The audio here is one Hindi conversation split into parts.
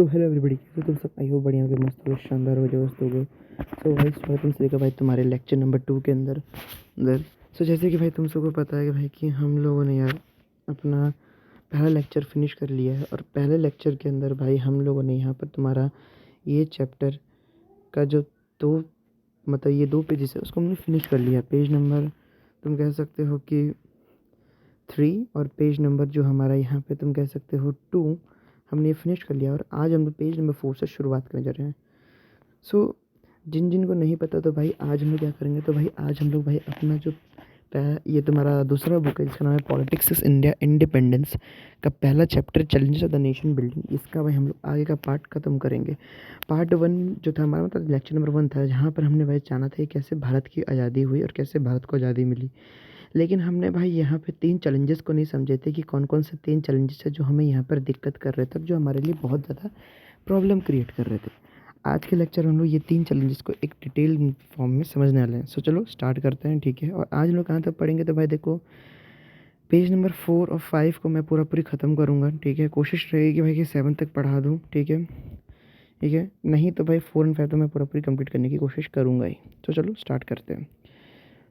सो हेलो एवरीबॉडी, तो तुम सब आई हो बढ़िया हो गए, मस्त हो गए, शानदार हो गए, मस्त हो गए। सो भाई स्वागत तुम सभी का भाई तुम्हारे लेक्चर नंबर 2 के अंदर अंदर सो जैसे कि भाई तुम सबको पता है कि भाई कि हम लोगों ने यार अपना पहला लेक्चर फिनिश कर लिया है। और पहले लेक्चर के अंदर भाई हम लोगों ने यहाँ पर तुम्हारा ये चैप्टर का जो दो मतलब ये 2 पेजेस है उसको हमने फिनिश कर लिया। पेज नंबर तुम कह सकते हो कि 3 और पेज नंबर जो हमारा यहाँ पे तुम कह सकते हो 2 हमने ये फिनिश कर लिया। और आज हम लोग पेज नंबर 4 से शुरुआत करने जा रहे हैं। सो जिन जिन को नहीं पता तो भाई आज हम लोग क्या करेंगे, तो भाई आज हम लोग भाई अपना जो ये तुम्हारा दूसरा बुक है जिसका नाम है पॉलिटिक्स इज इंडिया इंडिपेंडेंस का पहला chapter challenges of the nation building, इसका भाई हम लोग आगे का पार्ट खत्म करेंगे। पार्ट 1 जो था हमारा मतलब लेक्चर नंबर 1 था, जहाँ पर हमने भाई जाना था कि कैसे भारत की आज़ादी हुई और कैसे भारत को आज़ादी मिली। लेकिन हमने भाई यहाँ पे 3 चैलेंजेस को नहीं समझे थे कि कौन कौन से 3 चैलेंजेस है जो हमें यहाँ पर दिक्कत कर रहे थे, जो हमारे लिए बहुत ज़्यादा प्रॉब्लम क्रिएट कर रहे थे। आज के लेक्चर में हम लोग ये 3 चैलेंजेस को एक डिटेल फॉर्म में समझने वाले हैं। सो चलो स्टार्ट करते हैं, ठीक है। और आज हम लोग कहाँ तक पढ़ेंगे, तो भाई देखो पेज नंबर 4 और 5 को मैं पूरी ख़त्म करूँगा, ठीक है। कोशिश रहेगी कि भाई कि 7 तक पढ़ा दूँ, ठीक है, ठीक है। नहीं तो भाई 4 और 5 तो मैं पूरी कंप्लीट करने की कोशिश करूँगा ही। तो चलो स्टार्ट करते हैं।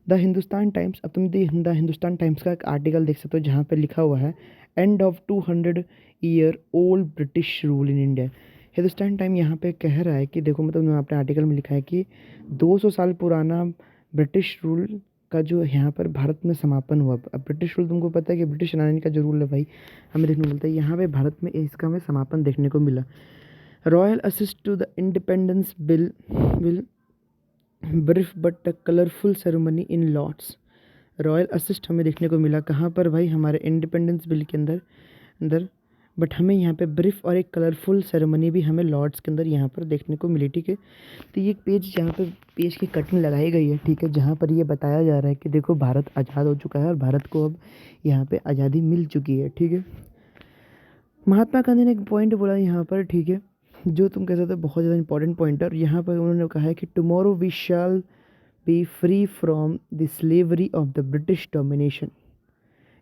द हिंदुस्तान टाइम्स, अब तुम द हिंदुस्तान टाइम्स का एक आर्टिकल देख सकते हो जहाँ पे लिखा हुआ है end of 200 year old British rule in India. Hindustan time यहाँ पे कह रहा है कि देखो मतलब अपने आर्टिकल में लिखा है कि 200 साल पुराना ब्रिटिश रूल का जो यहाँ पर भारत में समापन हुआ। अब ब्रिटिश रूल तुमको पता है कि ब्रिटिश रानी का जो रूल है भाई हमें देखने को मिलता है, यहाँ पे भारत में इसका हमें समापन देखने को मिला। Royal assent to the independence bill brief but colourful ceremony in Lords. Royal assent हमें देखने को मिला कहाँ पर भाई, हमारे इंडिपेंडेंस बिल के अंदर अंदर बट हमें यहाँ पे ब्रीफ और एक कलरफुल सेरेमनी भी हमें लॉर्ड्स के अंदर यहाँ पर देखने को मिली, ठीक है। तो ये पेज यहाँ पे पेज की कटिंग लगाई गई है, ठीक है, जहाँ पर ये बताया जा रहा है कि देखो भारत आज़ाद हो चुका है और भारत को अब यहाँ पे आज़ादी मिल चुकी है, ठीक है। महात्मा गांधी ने एक पॉइंट बोला यहाँ पर, ठीक है, जो तुम कह सकते हो बहुत ज़्यादा इंपॉर्टेंट पॉइंट है। और यहाँ पर उन्होंने कहा है कि tomorrow we shall be free from the slavery of the British domination.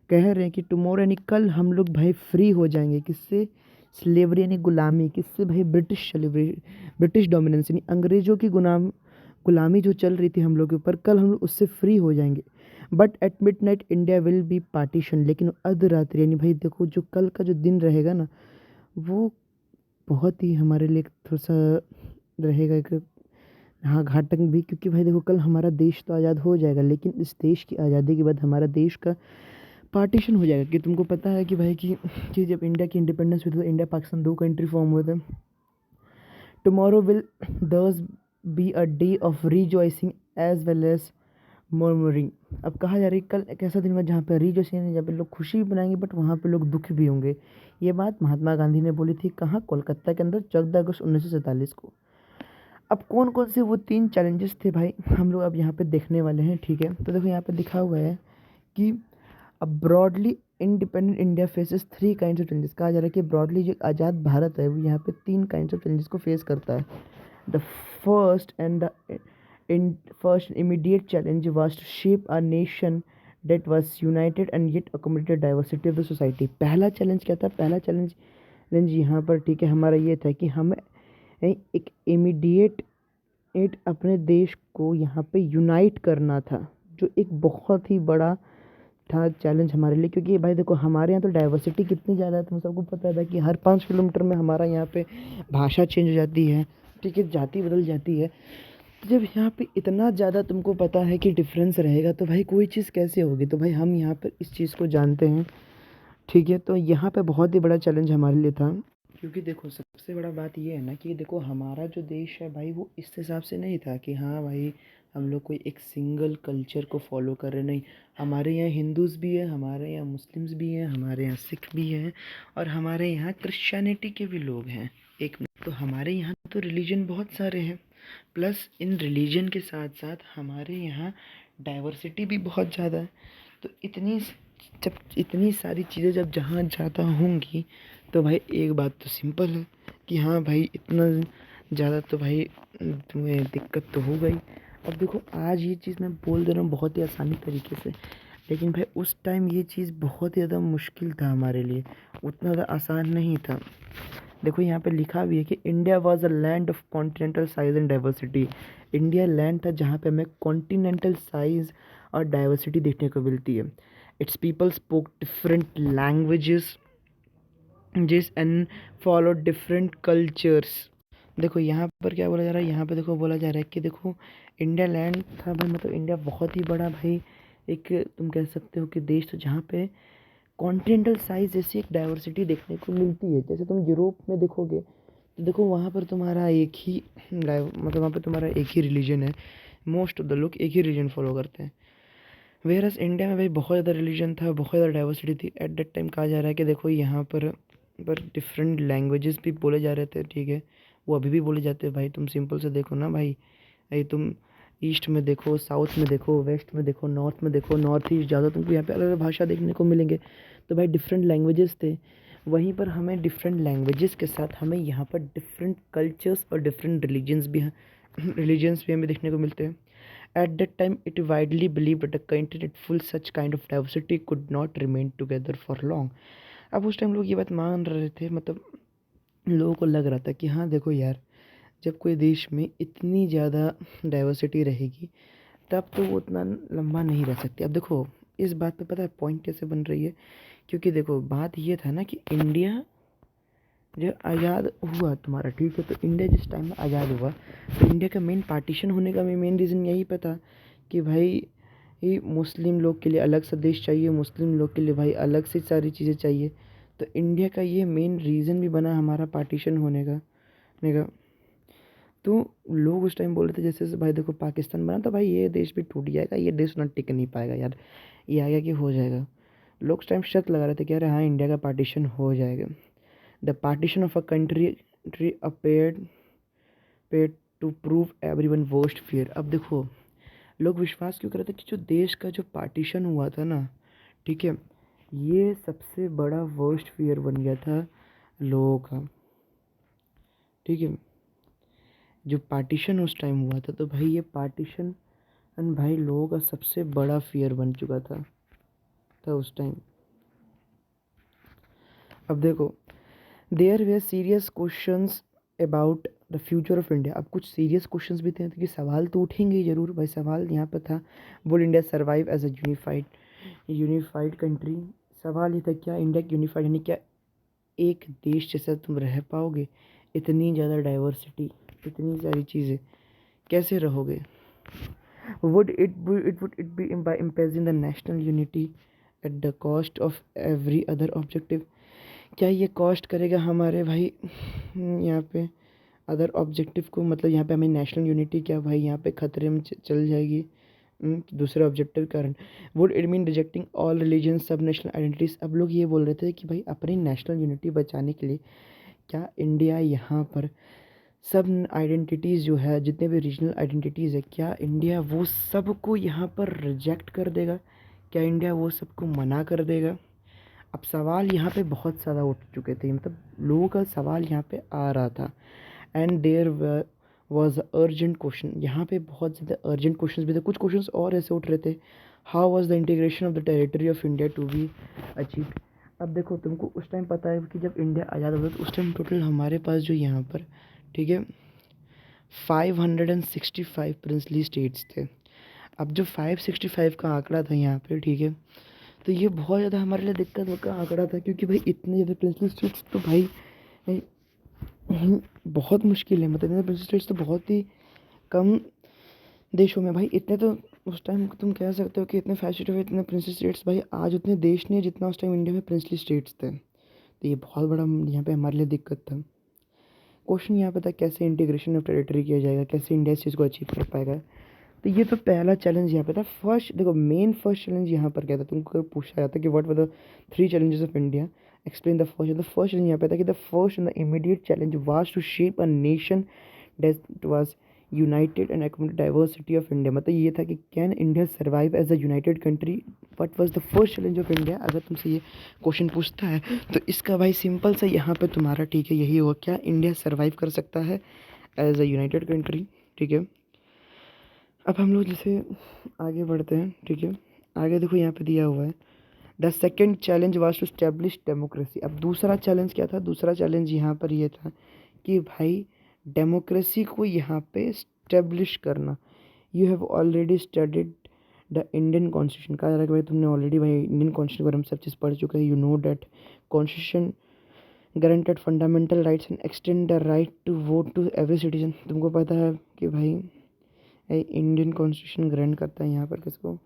कह रहे हैं कि टुमारो यानी कल हम लोग भाई फ्री हो जाएंगे, किससे, स्लेवरी यानी गुलामी, किससे भाई, ब्रिटिश स्लेवरी, ब्रिटिश डोमिनेंस यानी अंग्रेज़ों की गुलामी जो चल रही थी हम लोग के ऊपर, कल हम लोग उससे फ्री हो जाएंगे। But at mid night India will be partition, लेकिन अर्धरात्रि यानी भाई देखो जो कल का जो दिन रहेगा ना वो बहुत ही हमारे लिए थोड़ा सा रहेगा एक, हाँ, घातक भी, क्योंकि भाई देखो कल हमारा देश तो आज़ाद हो जाएगा लेकिन इस देश की आज़ादी के बाद हमारा देश का पार्टीशन हो जाएगा। कि तुमको पता है कि भाई कि जब इंडिया की इंडिपेंडेंस हुई थी तो इंडिया पाकिस्तान 2 कंट्री फॉर्म हुए थे। Tomorrow will thus be a day of rejoicing as well as murmuring. अब कहा जा रही है कल एक ऐसा दिन होगा जहाँ पे रिजॉइसिंग, जहाँ पे लोग खुशी भी मनाएंगे बट वहाँ पे लोग दुखी भी होंगे। ये बात महात्मा गांधी ने बोली थी कहाँ, कोलकाता के अंदर 14 अगस्त 1947 को। अब कौन कौन से वो 3 चैलेंजेस थे भाई हम लोग अब यहाँ पे देखने वाले हैं, ठीक है। तो देखो यहाँ पे लिखा हुआ है कि अब broadly independent India faces 3 kinds of challenges. कहा जा रहा है कि ब्रॉडली जो आज़ाद भारत है वो यहाँ पे 3 काइंड्स ऑफ चैलेंजेस को फेस करता है। The first and the first immediate challenge was to shape a nation that was united and yet accommodated diversity of the society। पहला चैलेंज क्या था, पहला चैलेंज यहाँ पर, ठीक है, हमारा ये था कि हमें एक इमीडिएट अपने देश को यहाँ पे यूनाइट करना था, जो एक बहुत ही बड़ा था चैलेंज हमारे लिए। क्योंकि भाई देखो हमारे यहाँ तो डाइवर्सिटी कितनी ज़्यादा है, तुम सबको पता है कि हर 5 किलोमीटर में हमारा यहाँ पे भाषा चेंज हो जाती है, ठीक है, जाति बदल जाती है। तो जब यहाँ पे इतना ज़्यादा तुमको पता है कि डिफरेंस रहेगा तो भाई कोई चीज़ कैसे होगी, तो भाई हम यहाँ पर इस चीज़ को जानते हैं, ठीक है। तो यहाँ पे बहुत ही बड़ा चैलेंज हमारे लिए था। क्योंकि देखो सबसे बड़ा बात ये है ना कि देखो हमारा जो देश है भाई वो इस हिसाब से नहीं था कि हाँ भाई हम लोग कोई एक सिंगल कल्चर को फॉलो कर रहे, नहीं, हमारे यहाँ हिंदूज़ भी है, हमारे यहाँ मुस्लिम्स भी हैं, हमारे यहाँ सिख भी हैं और हमारे यहाँ क्रिश्चियनिटी के भी लोग हैं। एक तो हमारे यहाँ तो रिलीजन बहुत सारे हैं, प्लस इन रिलीजन के साथ साथ हमारे यहाँ डाइवर्सिटी भी बहुत ज़्यादा है। तो जब इतनी सारी चीज़ें जब जहाँ ज़्यादा होंगी तो भाई एक बात तो सिंपल है कि हाँ भाई इतना ज़्यादा तो भाई तुम्हें दिक्कत तो हो गई। अब देखो आज ये चीज़ मैं बोल दे रहा हूँ बहुत ही आसानी तरीके से, लेकिन भाई उस टाइम ये चीज़ बहुत ही ज़्यादा मुश्किल था हमारे लिए, उतना ज़्यादा आसान नहीं था। देखो यहाँ पे लिखा भी है कि India was a land of continental size and diversity. India land था जहाँ पे हमें कॉन्टिनेंटल साइज और डाइवर्सिटी देखने को मिलती है। It's people spoke different languages जिस एंड फॉलो डिफरेंट कल्चर्स। देखो यहाँ पर क्या बोला जा रहा है, यहाँ पे देखो बोला जा रहा है कि देखो इंडिया लैंड था भाई, मतलब इंडिया बहुत ही बड़ा भाई एक तुम कह सकते हो कि देश था जहाँ पे कॉन्टिनेंटल साइज जैसी एक डाइवर्सिटी देखने को मिलती है। जैसे तुम यूरोप में देखोगे तो देखो वहाँ पर तुम्हारा एक ही मतलब वहाँ पर तुम्हारा एक ही रिलीजन है, मोस्ट ऑफ द लोग एक ही रिलीजन फॉलो करते हैं। वेयरएज़ इंडिया में भाई बहुत ज़्यादा रिलीजन था, बहुत ज़्यादा डाइवर्सिटी थी। एट दैट टाइम कहा जा रहा है कि देखो यहाँ पर डिफरेंट लैंग्वेजेस भी बोले जा रहे थे, ठीक है, वो अभी भी बोले जाते हैं भाई। तुम सिंपल से देखो ना भाई, भाई तुम ईस्ट में देखो, साउथ में देखो, वेस्ट में देखो, नॉर्थ में देखो, नॉर्थ ईस्ट ज़्यादा तुमको यहाँ पे अलग अलग भाषा देखने को मिलेंगे। तो भाई डिफरेंट लैंग्वेजेस थे, वहीं पर हमें डिफरेंट लैंग्वेजेस के साथ हमें यहाँ पर डिफरेंट कल्चर्स और डिफरेंट रिलीजन्स भी हमें देखने को मिलते हैं। At that time, it widely believed that a country full such kind of diversity could not remain together for long. अब उस टाइम लोग ये बात मान रहे थे, मतलब लोगों को लग रहा था कि हाँ देखो यार, जब कोई देश में इतनी ज़्यादा डाइवर्सिटी रहेगी तब तो वो उतना लंबा नहीं रह सकती। अब देखो इस बात पे पता है पॉइंट कैसे बन रही है, क्योंकि देखो बात ये था ना कि इंडिया जो आज़ाद हुआ तुम्हारा, ठीक है, तो इंडिया जिस टाइम में आज़ाद हुआ तो इंडिया का मेन पार्टीशन होने का मेन रीज़न यही पता कि भाई ये मुस्लिम लोग के लिए अलग सा देश चाहिए, मुस्लिम लोग के लिए भाई अलग से सारी चीज़ें चाहिए। तो इंडिया का ये मेन रीज़न भी बना हमारा पार्टीशन होने का। तो लोग उस टाइम बोल रहे थे जैसे जैसे भाई देखो पाकिस्तान बना तो भाई ये देश भी टूट जाएगा, ये देश ना टिक नहीं पाएगा यार, ये आगे कि हो जाएगा। लोग उस टाइम शर्त लगा रहे थे कि अरे हाँ इंडिया का पार्टीशन हो जाएगा। The partition of a country appeared to prove everyone worst fear। अब देखो लोग विश्वास क्यों कर रहे थे कि जो देश का जो पार्टीशन हुआ था ना, ठीक है, ये सबसे बड़ा वर्स्ट फियर बन गया था लोगों का, ठीक है। जो पार्टीशन उस टाइम हुआ था तो भाई ये पार्टीशन भाई लोगों का सबसे बड़ा फियर बन चुका था उस टाइम। अब देखो their way serious questions about the future of India. अब कुछ सीरियस क्वेश्चंस भी थे क्योंकि सवाल तो उठेंगे ही ज़रूर भाई। सवाल यहाँ पर था, would India survive as a unified country. सवाल ये था क्या इंडिया यूनिफाइड यानी क्या एक देश जैसा तुम रह पाओगे, इतनी ज़्यादा डाइवर्सिटी, इतनी सारी चीज़ें कैसे रहोगे। Would it be by impeding the national unity at the cost of every other objective. क्या ये कॉस्ट करेगा हमारे भाई यहाँ पे अदर ऑब्जेक्टिव को, मतलब यहाँ पे हमें नेशनल यूनिटी क्या भाई यहाँ पे ख़तरे में चल जाएगी दूसरे ऑब्जेक्टिव के कारण। Would it mean rejecting all religion सब नेशनल आइडेंटिटीज़। अब लोग ये बोल रहे थे कि भाई अपनी नेशनल यूनिटी बचाने के लिए क्या इंडिया यहाँ पर सब आइडेंटिटीज़ जो है, जितने भी रीजनल आइडेंटिटीज़ है, क्या इंडिया वो सबको यहाँ पर रिजेक्ट कर देगा, क्या इंडिया वो सबको मना कर देगा। अब सवाल यहाँ पे बहुत ज़्यादा उठ चुके थे, मतलब लोगों का सवाल यहाँ पे आ रहा था। And there was urgent question, यहाँ पे बहुत ज़्यादा अर्जेंट क्वेश्चन भी थे। कुछ क्वेश्चन और ऐसे उठ रहे थे, how was the integration of the territory of India to be achieve. अब देखो तुमको उस टाइम पता है कि जब इंडिया आज़ाद हुआ तो उस टाइम टोटल हमारे पास जो यहाँ पर, ठीक है, 565 प्रिंसली स्टेट्स थे। अब जो 565 का आंकड़ा था यहाँ पे, ठीक है, तो ये बहुत ज़्यादा हमारे लिए दिक्कत का आंकड़ा था, क्योंकि भाई इतने ज़्यादा प्रिंसली स्टेट्स तो भाई बहुत मुश्किल है, मतलब इतने प्रिंसली स्टेट्स तो बहुत ही कम देशों में भाई। इतने तो उस टाइम तुम कह सकते हो कि इतने फैसिलिटी, इतने प्रिंसली स्टेट्स भाई आज उतने देश नहीं है जितना उस टाइम इंडिया में प्रिंसली स्टेट्स थे। तो ये बहुत बड़ा यहाँ पे हमारे लिए दिक्कत था। क्वेश्चन यहाँ पे था कैसे इंटीग्रेशन ऑफ टेरिटरी किया जाएगा, कैसे इंडिया इस चीज़ को अचीव कर पाएगा। तो ये तो पहला चैलेंज यहाँ पे था। फर्स्ट देखो मेन फर्स्ट चैलेंज यहाँ पर क्या था, तुमको अगर पूछा जाता कि what were the 3 challenges of India, explain the first challenge यहाँ पे था कि the first and the immediate challenge was to shape a nation that was united and accommodate diversity of India. मतलब ये था कि can India survive as a united country, what was the first challenge of India. अगर तुमसे ये क्वेश्चन पूछता है तो इसका भाई सिंपल सा यहाँ पे तुम्हारा, ठीक है, यही होगा, क्या इंडिया सर्वाइव कर सकता है एज अ यूनाइटेड कंट्री, ठीक है। अब हम लोग जैसे आगे बढ़ते हैं, ठीक है, आगे देखो यहाँ पे दिया हुआ है the second challenge was to establish democracy. अब दूसरा चैलेंज क्या था? दूसरा चैलेंज यहाँ पर ये था कि भाई डेमोक्रेसी को यहाँ पे स्टैब्लिश करना। You have already studied the Indian constitution. कहा जा रहा है कि भाई तुमने ऑलरेडी भाई इंडियन कॉन्स्टिट्यूशन पर हम सब चीज़ पढ़ चुके हैं। You know that constitution guaranteed fundamental rights and extend the right to vote to every citizen. तुमको पता है कि भाई इंडियन कॉन्स्टिट्यूशन ग्रांट करता है यहाँ पर किसको?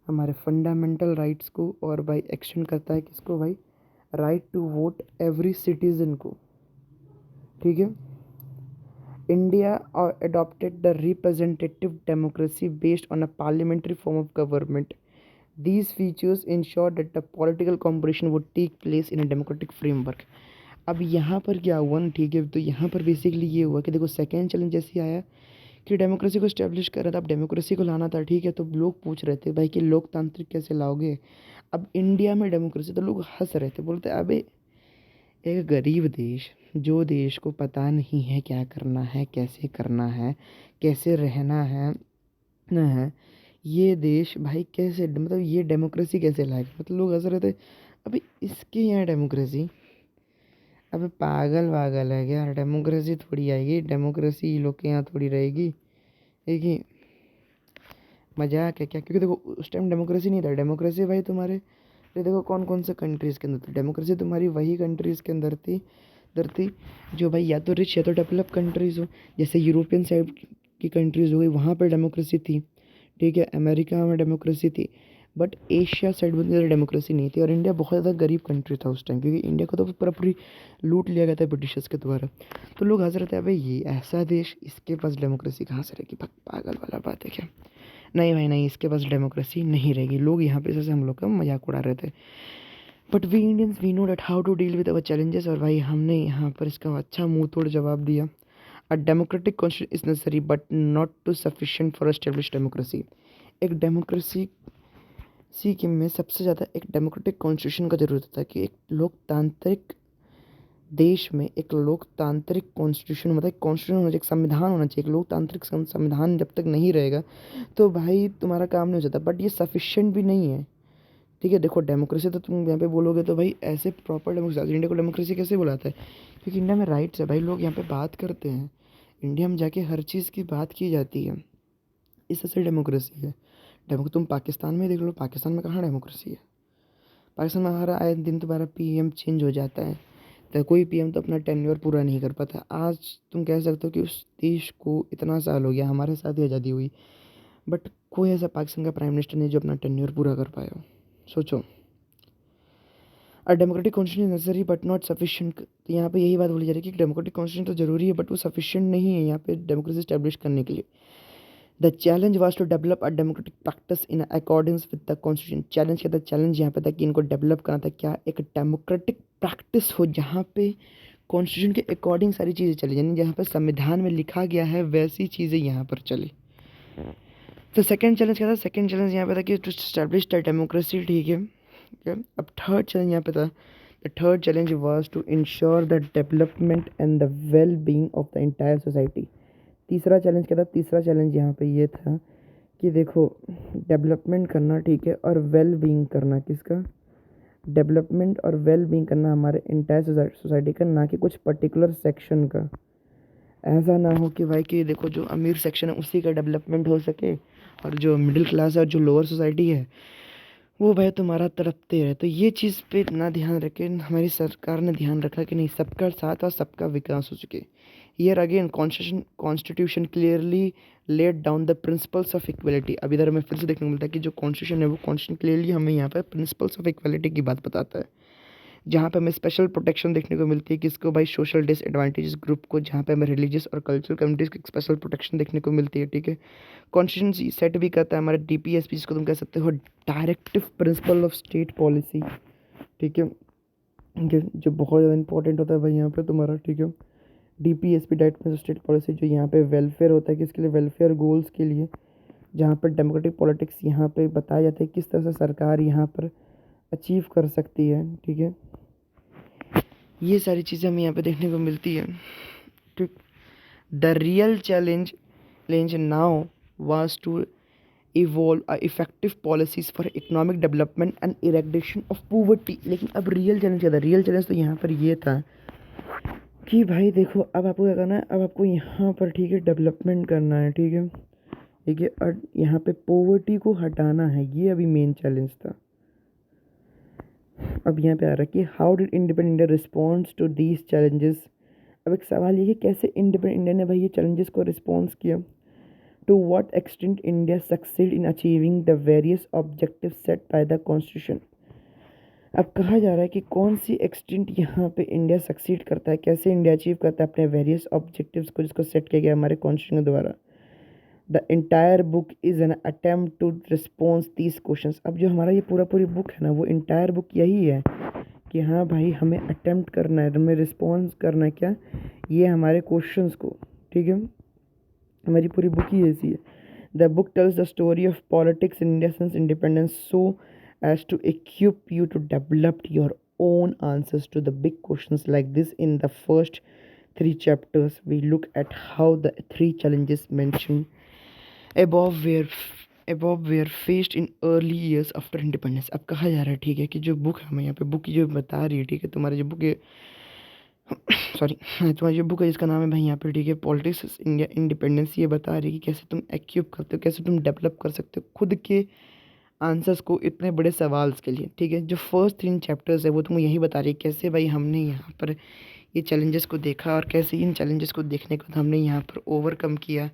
हमारे फंडामेंटल राइट्स को, और भाई एक्सटेंड करता है किसको भाई? Right to vote every citizen को। ठीक है। India adopted the representative democracy based on a parliamentary form of government. These features ensure that the political competition would take place in a democratic framework. अब यहाँ पर क्या हुआ ना, ठीक है, तो यहाँ पर बेसिकली ये हुआ कि देखो सेकेंड चैलेंज जैसे आया कि डेमोक्रेसी को स्टैब्लिश कर रहा था। अब डेमोक्रेसी को लाना था, ठीक है, तो लोग पूछ रहे थे भाई कि लोकतांत्रिक कैसे लाओगे? अब इंडिया में डेमोक्रेसी, तो लोग हंस रहे थे, बोलते अबे एक गरीब देश, जो देश को पता नहीं है क्या करना है, कैसे करना है, कैसे रहना है ना है, ये देश भाई कैसे, मतलब ये डेमोक्रेसी कैसे लाएगा? मतलब लोग हंस रहे थे। अभी इसके यहाँ डेमोक्रेसी, अबे पागल वागल है क्या? डेमोक्रेसी थोड़ी आएगी, डेमोक्रेसी लोग के यहाँ थोड़ी रहेगी। एक ही मजाक है क्या? क्योंकि देखो उस टाइम डेमोक्रेसी नहीं था। डेमोक्रेसी भाई तुम्हारे, ये देखो कौन कौन से कंट्रीज़ के अंदर थी डेमोक्रेसी? तुम्हारी वही कंट्रीज़ के अंदर थी जो भाई या तो रिच या तो डेवलप कंट्रीज़ हो। जैसे यूरोपियन साइड की कंट्रीज़ हो गई, वहाँ पर डेमोक्रेसी थी, ठीक है। अमेरिका में डेमोक्रेसी थी, बट एशिया साइड में ज़्यादा डेमोक्रेसी नहीं थी। और इंडिया बहुत ज़्यादा गरीब कंट्री था उस टाइम, क्योंकि इंडिया को तो पूरी लूट लिया गया था ब्रिटिशर्स के द्वारा। तो लोग हंस रहे थे, अबे ये ऐसा देश, इसके पास डेमोक्रेसी कहाँ से रहेगी? पागल वाला बात है क्या? नहीं भाई नहीं, इसके पास डेमोक्रेसी नहीं रहेगी। लोग यहाँ पे जैसे हम लोग का मजाक उड़ा रहे थे। But we Indians we know that how to deal with our challenges. और भाई हमने यहाँ पर इसका अच्छा मुंह तोड़ जवाब दिया। A democratic constitution is necessary but not too sufficient for establish democracy. एक डेमोक्रेसी के में सबसे ज़्यादा एक डेमोक्रेटिक कॉन्स्टिट्यूशन का ज़रूरत होता है कि एक लोकतांत्रिक देश में एक लोकतांत्रिक कॉन्स्टिट्यूशन, मतलब कॉन्स्टिट्यूशन होना चाहिए, एक संविधान होना चाहिए। एक लोकतांत्रिक संविधान जब तक नहीं रहेगा तो भाई तुम्हारा काम नहीं हो जाता। बट ये सफिशिएंट भी नहीं है, ठीक है। देखो डेमोक्रेसी तो तुम यहाँ पे बोलोगे तो भाई ऐसे प्रॉपर डेमोक्रेसी, इंडिया को डेमोक्रेसी कैसे बुलाता है? क्योंकि इंडिया में राइट्स है भाई, लोग यहाँ पे बात करते हैं, इंडिया में जाके हर चीज़ की बात की जाती है, इस तरह से डेमोक्रेसी है। तुम पाकिस्तान में देख लो, पाकिस्तान में कहाँ डेमोक्रेसी है? पाकिस्तान में हर आए दिन तुम्हारा पीएम चेंज हो जाता है, तो कोई पीएम तो अपना टेन्योर पूरा नहीं कर पाता। आज तुम कह सकते हो कि उस देश को इतना साल हो गया, हमारे साथ ही आज़ादी हुई, बट कोई ऐसा पाकिस्तान का प्राइम मिनिस्टर नहीं जो अपना टेन्योर पूरा कर पाया हो। सोचो, अ democratic constitution necessary but not sufficient. तो यहाँ पे यही बात बोली जा रही है कि डेमोक्रेटिक कॉन्स्टिट्यूशन तो ज़रूरी है, बट वो सफिशिएंट नहीं है यहाँ पे डेमोक्रेसी स्टैब्लिश करने के लिए। The challenge was to develop a democratic practice in accordings with the constitution. Challenge क्या था? चैलेंज यहाँ पे था कि इनको डेवलप करना था क्या, एक डेमोक्रेटिक प्रैक्टिस हो जहाँ पे कॉन्स्टिट्यूशन के अकॉर्डिंग सारी चीज़ें चली, यानी जहाँ पर संविधान में लिखा गया है वैसी चीज़ें यहाँ पर चली। तो सेकेंड चैलेंज क्या था? सेकेंड चैलेंज यहाँ पे था कि टू स्टैब्लिश द डेमोक्रेसी, ठीक है। अब थर्ड चैलेंज यहाँ पे था, the third challenge was to ensure the development and the well being of the entire society. तीसरा चैलेंज क्या था? तीसरा चैलेंज यहाँ पे ये था कि देखो डेवलपमेंट करना, ठीक है, और वेल बीइंग करना। किसका? डेवलपमेंट और वेल बीइंग करना हमारे इंटायर सोसाइटी का, ना कि कुछ पर्टिकुलर सेक्शन का। ऐसा ना हो कि भाई कि देखो जो अमीर सेक्शन है उसी का डेवलपमेंट हो सके, और जो मिडिल क्लास है और जो लोअर सोसाइटी है वो भाई तुम्हारा तड़पते रहे। तो ये चीज़ पे इतना ध्यान रखे, हमारी सरकार ने ध्यान रखा कि नहीं, सबका साथ और सबका विकास हो सके। Here again constitution clearly laid down the principles of equality. अब इधर हमें फिर से देखने को मिलता है कि जो कॉन्स्टिट्यूशन है वो कॉन्स्टिट्यूशन क्लियरली हमें यहाँ पर प्रिंसिपल्स ऑफ इक्वलिटी की बात बताता है, जहाँ पे हमें स्पेशल प्रोटेक्शन देखने को मिलती है। किसको भाई? सोशल डिसएडवांटेजेस ग्रुप को, जहाँ पे हमें रिलीजियस और कल्चरल कम्युनिटीज़ की स्पेशल प्रोटेक्शन देखने को मिलती है, ठीक है। कॉन्स्टिट्यूशन सेट भी करता है हमारे डीपीएसपी, जिसको तुम कह सकते हो directive principle of state policy, ठीक है, जो बहुत ज़्यादा इंपॉर्टेंट होता है भाई यहाँ पे तुम्हारा, ठीक है। डीपीएसपी डायरेक्टिव स्टेट पॉलिसी जो यहाँ पे वेलफेयर होता है, किसके लिए? वेलफेयर गोल्स के लिए, जहाँ पर डेमोक्रेटिक पॉलिटिक्स यहाँ पे बताया जाता है किस तरह से सरकार यहाँ पर अचीव कर सकती है, ठीक है। ये सारी चीज़ें हमें यहाँ पे देखने को मिलती है, ठीक। The real challenge now was to evolve effective policies for economic development and eradication of poverty. लेकिन अब रियल चैलेंज क्या था? रियल चैलेंज तो यहाँ पर ये था कि भाई देखो, अब आपको क्या करना है, अब आपको यहाँ पर ठीक है डेवलपमेंट करना है, ठीक है, ठीक है, और यहाँ पे पॉवर्टी को हटाना है, ये अभी मेन चैलेंज था। अब यहाँ पे आ रहा है कि how did independent India response to these challenges. अब एक सवाल ये है कि कैसे इंडिपेंडेंट इंडिया ने भाई ये चैलेंजेस को रिस्पॉन्स किया। To what extent India succeed in achieving the various objective set by the constitution. अब कहा जा रहा है कि कौन सी एक्सटेंट यहाँ पे इंडिया सक्सीड करता है, कैसे इंडिया अचीव करता है अपने वेरियस ऑब्जेक्टिव्स को जिसको सेट किया गया हमारे कॉन्स्टिट्यूशन के द्वारा। The entire book is an attempt to response these questions. अब जो हमारा ये पूरी बुक है ना, वो इंटायर बुक यही है कि हाँ भाई हमें अटेम्प्ट करना है, हमें रिस्पॉन्स करना है क्या, ये हमारे क्वेश्चंस को, ठीक है, हमारी पूरी बुक ही ऐसी है। The book tells the story of politics in India since independence so as to equip you to develop your own answers to the big questions like this. In the first three chapters we look at how the three challenges mentioned above were faced in early years after independence। अब कहा जा रहा है, ठीक है, कि जो बुक हमें यहाँ पे बुक जो बता रही है, ठीक है, तुम्हारी जो बुक है सॉरी तुम्हारी जो बुक है जिसका नाम है भाई यहाँ पे, ठीक है, पॉलिटिक्स इंडिया इंडिपेंडेंस, ये बता रही है कि कैसे तुम एक्यूप करते हो, कैसे तुम डेवलप कर सकते हो खुद के आंसर्स को इतने बड़े सवाल्स के लिए, ठीक है। जो फर्स्ट 3 चैप्टर्स है वो तुमको यही बता रही है कैसे भाई हमने यहाँ पर ये चैलेंजेस को देखा और कैसे इन चैलेंजेस को देखने के बाद हमने यहाँ पर ओवरकम किया,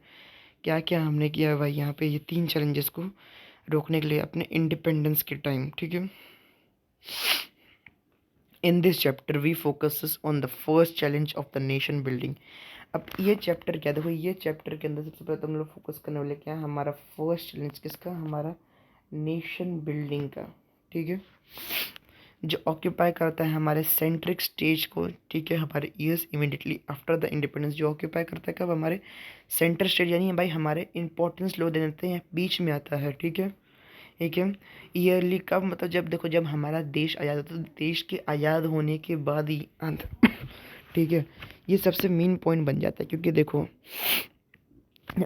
क्या क्या हमने किया भाई यहाँ पे ये 3 चैलेंजेस को रोकने के लिए अपने इंडिपेंडेंस के टाइम, ठीक है। In this chapter we focuses on the first challenge of the nation building. अब ये चैप्टर क्या, देखो ये चैप्टर के अंदर सबसे पहले तुम लोग फोकस करने वाले क्या है, हमारा फर्स्ट चैलेंज किसका, हमारा नेशन बिल्डिंग का, ठीक है, जो ऑक्यूपाई करता है हमारे सेंट्रिक स्टेज को, ठीक है, हमारे years immediately after the independence, जो ऑक्यूपाई करता है कब, हमारे सेंटर स्टेज, यानी भाई हमारे इंपॉर्टेंस लोग दे देते हैं बीच में आता है, ठीक है, ठीक है। ईयरली कब, मतलब जब देखो जब हमारा देश आज़ाद होता है तो देश के आज़ाद होने के बाद ही ठीक है, ये सबसे मेन पॉइंट बन जाता है। क्योंकि देखो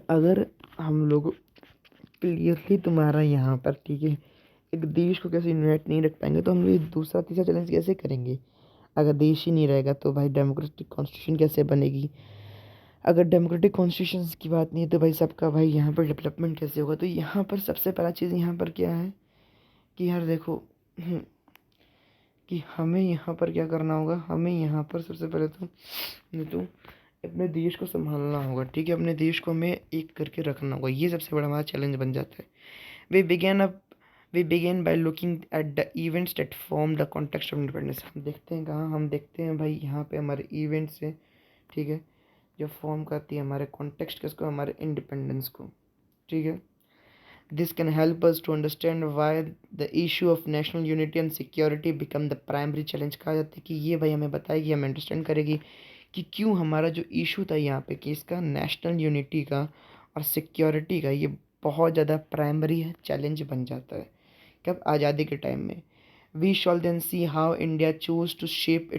अगर हम लोग क्लियरली तुम्हारा यहाँ पर, ठीक है, एक देश को कैसे यूनाइट नहीं रख पाएंगे तो हम लोग ये दूसरा तीसरा चैलेंज कैसे करेंगे। अगर देश ही नहीं रहेगा तो भाई डेमोक्रेटिक कॉन्स्टिट्यूशन कैसे बनेगी। अगर डेमोक्रेटिक कॉन्स्टिट्यूशन की बात नहीं है तो भाई सबका भाई यहाँ पर डेवलपमेंट कैसे होगा। तो यहाँ पर सबसे पहला चीज़ यहाँ पर क्या है कि यार देखो कि हमें यहाँ पर क्या करना होगा, हमें यहाँ पर सबसे पहले तो अपने देश को संभालना होगा, ठीक है, अपने देश को हमें एक करके रखना होगा, ये सबसे बड़ा हमारा चैलेंज बन जाता है। We begin by looking at the events that form the context of independence. हम देखते हैं कहाँ, हम देखते हैं भाई यहाँ पे हमारे इवेंट्स हैं, ठीक है, जो फॉर्म करती है हमारे कॉन्टेक्स्ट किसको, हमारे इंडिपेंडेंस को, ठीक है। This can help us to understand why the issue of national unity and security become the primary challenge। कहा जाता है कि ये भाई हमें बताएगी, हमें अंडरस्टैंड करेगी कि क्यों हमारा जो इशू था यहाँ पे कि इसका नेशनल यूनिटी का और सिक्योरिटी का, ये बहुत ज़्यादा प्राइमरी चैलेंज बन जाता है कब, आज़ादी के टाइम में। We shall then see how India choose to shape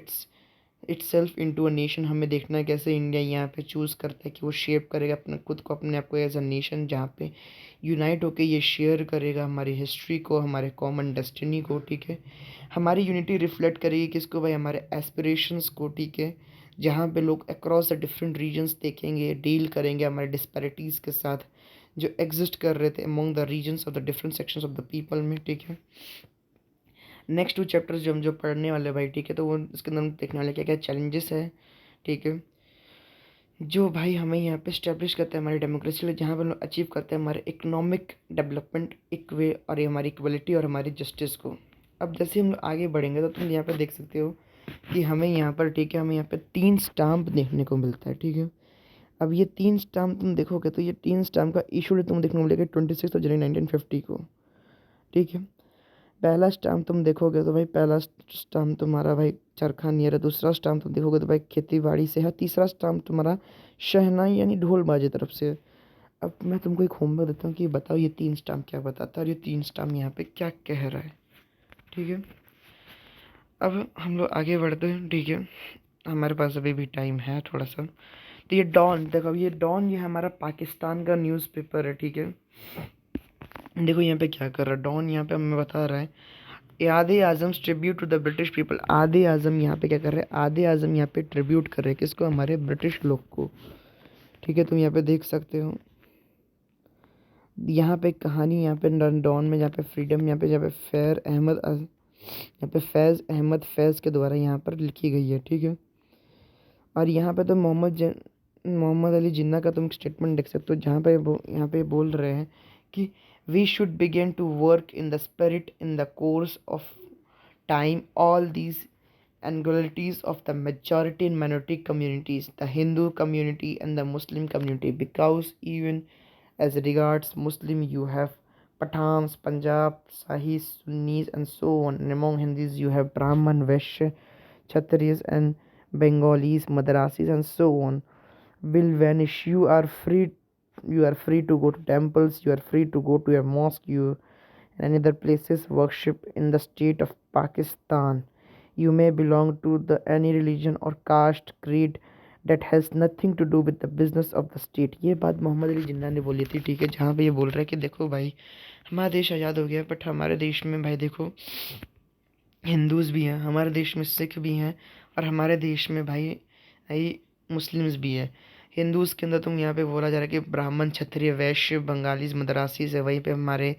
itself into a nation. हमें देखना है कैसे इंडिया यहाँ पे चूज़ करता है कि वो शेप करेगा अपने खुद को, अपने आप को एज अ नेशन, जहाँ पे यूनाइट होकर ये शेयर करेगा हमारी हिस्ट्री को, हमारे कॉमन डेस्टिनी को, ठीक है। हमारी यूनिटी रिफ्लेक्ट करेगी किसको भाई, हमारे एस्पिरेशंस को, ठीक है, जहाँ पे लोग अक्रॉस द डिफरेंट रीजन्स देखेंगे, डील करेंगे हमारे डिस्पैरिटीज़ के साथ जो एग्जिस्ट कर रहे थे among the regions of the different sections of the people में, ठीक है। नेक्स्ट 2 चैप्टर्स जो हम जो पढ़ने वाले भाई, ठीक है, तो वो इसके अंदर हम देखने वाले क्या क्या चैलेंजेस है, ठीक है, जो भाई हमें यहाँ पे स्टैब्लिश करते हैं हमारी डेमोक्रेसी में, जहाँ पर हम लोग अचीव करते हैं हमारे इकोनॉमिक डेवलपमेंट इक्वे और ये हमारी इक्वलिटी और हमारी जस्टिस को। अब जैसे हम लोग आगे बढ़ेंगे तो तुम यहाँ पर देख सकते हो कि हमें यहाँ पर, ठीक है, हमें यहाँ पे 3 स्टाम्प देखने को मिलता है, ठीक है। अब ये 3 स्टाम्प तुम देखोगे तो ये 3 स्टाम्प का इशू तुम देखने को मिलेगा 26 जनवरी 1950 को, ठीक है। पहला स्टाम्प तुम देखोगे तो भाई पहला स्टाम्प तुम्हारा भाई चरखा नियर है, दूसरा स्टाम्प तुम देखोगे तो भाई खेती बाड़ी से है, तीसरा स्टाम्प तुम्हारा शहनाई यानी ढोल बाजे तरफ से है। अब मैं तुमको एक होमवर्क देता हूँ कि बताओ ये 3 स्टाम्प क्या बताता है और ये 3 स्टाम्प यहाँ पे क्या कह रहा है, ठीक है। अब हम लोग आगे बढ़ते हैं, ठीक है, हमारे पास अभी भी टाइम है थोड़ा सा। तो ये डॉन, देखो ये डॉन, ये हमारा पाकिस्तान का न्यूज़पेपर है, ठीक है। देखो यहाँ पे क्या कर रहा है डॉन, यहाँ पे हमें बता रहा है आधे आजम tribute to the British people. आधे आजम यहाँ पे क्या कर रहे हैं, आधे आजम यहाँ पे ट्रिब्यूट कर रहे हैं किसको, हमारे ब्रिटिश लोग को। ठीक है, तुम यहाँ पे देख सकते हो, यहाँ पे कहानी, यहाँ पे डॉन में, यहाँ पे फ्रीडम, यहाँ पे यहाँ पे फैज़ के द्वारा यहाँ पर लिखी गई है। ठीक है, और यहाँ पे तो मोहम्मद अली जिन्ना का तुम स्टेटमेंट देख सकते हो, जहाँ पे यहाँ पे बोल रहे हैं कि we should begin to work in the spirit in the course of time all these angularities of the majority and minority communities, the Hindu community and the Muslim community, because even as regards Muslim you have Pathans, Punjab, Sahis, Sunnis and so on, and among Hindus you have Brahman, Vaishya, Kshatriyas and Bengalis, Madrasis and so on will vanish. You are free to go to temples, you are free to go to a mosque, you and other places worship in the state of Pakistan. You may belong to the any religion or caste creed that has nothing to do with the business of the state. ये बात मोहम्मद अली जिन्ना ने बोली थी। ठीक है, जहाँ पे ये बोल रहा है कि देखो भाई, हमारा देश आज़ाद हो गया, बट हमारे देश में भाई देखो हिंदूज़ भी हैं, हमारे देश में सिख भी हैं, और हमारे देश में भाई मुस्लिम्स भी हैं। हिंदूज़ के अंदर तुम यहाँ पे बोला जा रहा है कि ब्राह्मण, क्षत्रिय, वैश्य, बंगालीज, मद्रासीज है, वहीं पे हमारे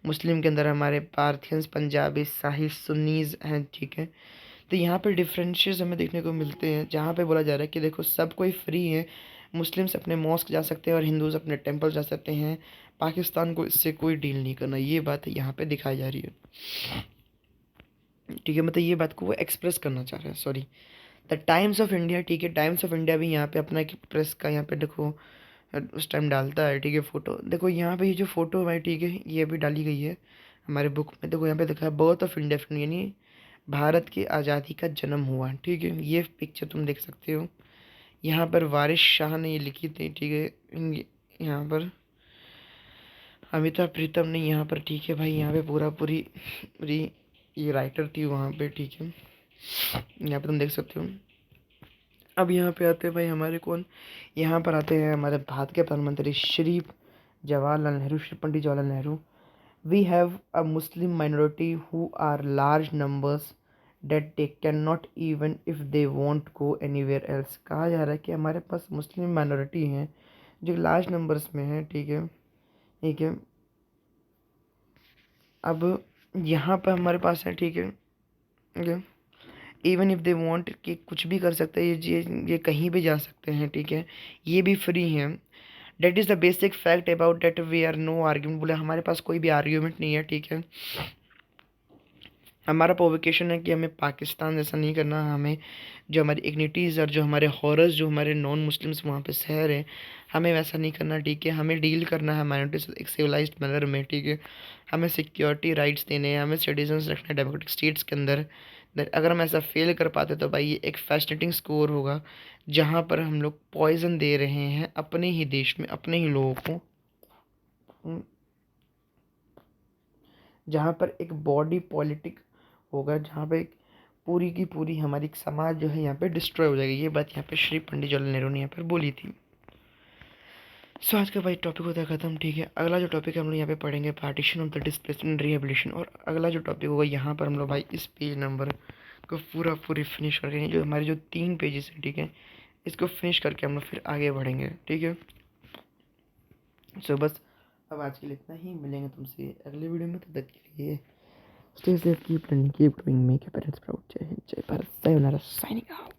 मुस्लिम के अंदर हमारे पार्थियंस, पंजाबी, साहिब, सुन्नीज हैं। ठीक है, तो यहाँ पे डिफरेंशियस हमें देखने को मिलते हैं, जहाँ पे बोला जा रहा है कि देखो सब कोई फ्री है, मुस्लिम्स अपने मॉस्क जा सकते हैं और हिंदूज़ अपने टेंपल जा सकते हैं, पाकिस्तान को इससे कोई डील नहीं करना। ये बात यहाँ पे दिखाई जा रही है। ठीक है, मतलब ये बात को वो एक्सप्रेस करना चाह रहे हैं। Sorry, the times of India. ठीक है, टाइम्स ऑफ इंडिया भी यहाँ पे अपना एक प्रेस का यहाँ पे देखो उस टाइम डालता है। ठीक है, फ़ोटो देखो यहाँ पे, ये जो फ़ोटो है ठीक है, ये भी डाली गई है हमारे बुक में। देखो यहाँ पे लिखा है बर्थ ऑफ इंडिया, यानी भारत की आज़ादी का जन्म हुआ। ठीक है, ये पिक्चर तुम देख सकते हो। यहाँ पर वारिस शाह ने ये लिखी थी। ठीक है, यहाँ पर अमिताभ प्रीतम ने यहाँ पर, ठीक है भाई, यहाँ पे पूरी पूरी ये राइटर थी वहाँ पे। ठीक है, यहाँ पे तुम देख सकते हो। अब यहाँ पे आते हैं भाई हमारे कौन, यहाँ पर आते हैं हमारे भारत के प्रधानमंत्री Shri Jawaharlal Nehru, Shri Pandit Jawaharlal Nehru. We have a Muslim minority who are large numbers that they can not even if they want go anywhere else. कहा जा रहा है कि हमारे पास मुस्लिम माइनॉरिटी हैं जो लार्ज नंबर्स में है। ठीक है, ठीक है, अब यहाँ पर हमारे पास है। ठीक है, ठीक है, इवन इफ़ दे वांट कि कुछ भी कर सकते हैं, ये कहीं भी जा सकते हैं। ठीक है, ये भी फ्री हैं। That is the basic fact about that we are no argument. बोले हमारे पास कोई भी आर्ग्यूमेंट नहीं है। ठीक है, हमारा प्रोवोकेशन है कि हमें पाकिस्तान जैसा नहीं करना, हमें जो हमारी इग्निटीज़ और जो हमारे हॉरर्स जो हमारे नॉन मुस्लिम्स वहाँ पे शहर हैं, हमें वैसा नहीं करना। ठीक है, हमें डील करना है माइनॉरिटी से एक सिविलाइज्ड मैनर में। ठीक है, हमें सिक्योरिटी राइट्स देने हैं, हमें सिटीजन्स रखना है डेमोक्रेटिक स्टेट्स के अंदर। अगर हम ऐसा फेल कर पाते तो भाई ये एक फैसिनेटिंग स्कोर होगा, जहाँ पर हम लोग पॉइजन दे रहे हैं अपने ही देश में अपने ही लोगों को, जहाँ पर एक बॉडी पॉलिटिक होगा, जहाँ पे पूरी की पूरी हमारी एक समाज जो है यहाँ पे डिस्ट्रॉय हो जाएगी। ये बात यहाँ पे श्री पंडित जवाहरलाल नेहरू ने यहाँ पर बोली थी। सो आज का भाई टॉपिक होता है ख़त्म। ठीक है, अगला जो टॉपिक है हम लोग यहाँ पे पढ़ेंगे partition of the displacement rehabilitation, और अगला जो टॉपिक होगा यहाँ पर हम लोग भाई इस पेज नंबर को पूरी फिनिश करके, जो हमारे जो 3 पेजेस हैं, ठीक है, इसको फिनिश करके हम लोग फिर आगे बढ़ेंगे। ठीक है, सो बस अब आज के लिए इतना ही, मिलेंगे तुमसे अगले वीडियो में। तब तक के लिए stay safe, keep learning, keep doing, make your parents proud. जय हिंद, जय भारत, सायोनारा, साइनिंग आउट।